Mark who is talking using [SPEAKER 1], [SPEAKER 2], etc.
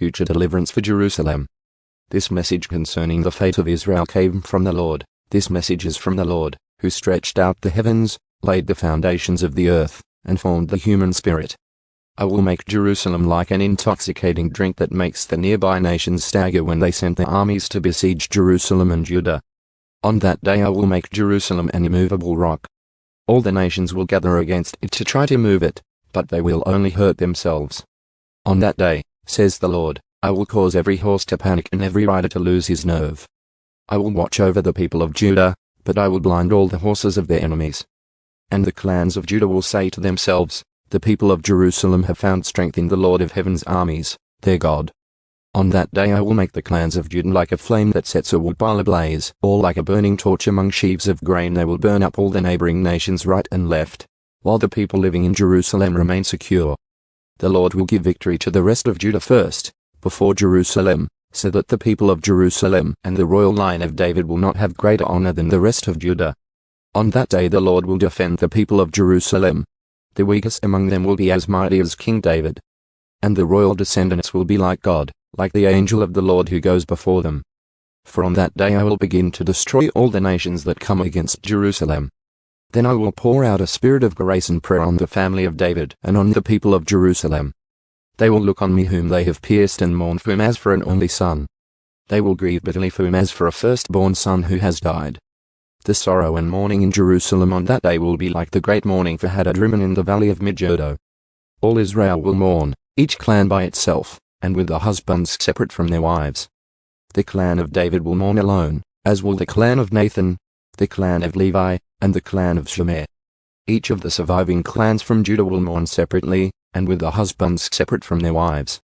[SPEAKER 1] future deliverance for Jerusalem. This message concerning the fate of Israel came from the Lord. This message is from the Lord, who stretched out the heavens, laid the foundations of the earth, and formed the human spirit. I will make Jerusalem like an intoxicating drink that makes the nearby nations stagger when they sent their armies to besiege Jerusalem and Judah. On that day I will make Jerusalem an immovable rock. All the nations will gather against it to try to move it, but they will only hurt themselves. On that day, says the Lord, I will cause every horse to panic and every rider to lose his nerve. I will watch over the people of Judah, but I will blind all the horses of their enemies. And the clans of Judah will say to themselves, the people of Jerusalem have found strength in the Lord of heaven's armies, their God. On that day I will make the clans of Judah like a flame that sets a woodpile ablaze, or like a burning torch among sheaves of grain. They will burn up all the neighboring nations right and left, while the people living in Jerusalem remain secure. The Lord will give victory to the rest of Judah first, before Jerusalem, so that the people of Jerusalem and the royal line of David will not have greater honor than the rest of Judah. On that day the Lord will defend the people of Jerusalem. The weakest among them will be as mighty as King David. And the royal descendants will be like God, like the angel of the Lord who goes before them. For on that day I will begin to destroy all the nations that come against Jerusalem. Then I will pour out a spirit of grace and prayer on the family of David and on the people of Jerusalem. They will look on me whom they have pierced and mourn for him as for an only son. They will grieve bitterly for him as for a firstborn son who has died. The sorrow and mourning in Jerusalem on that day will be like the great mourning for Hadad-rimmon in the valley of Megiddo. All Israel will mourn, each clan by itself, and with the husbands separate from their wives. The clan of David will mourn alone, as will the clan of Nathan, the clan of Levi, and the clan of Shimei. Each of the surviving clans from Judah will mourn separately, and with the husbands separate from their wives.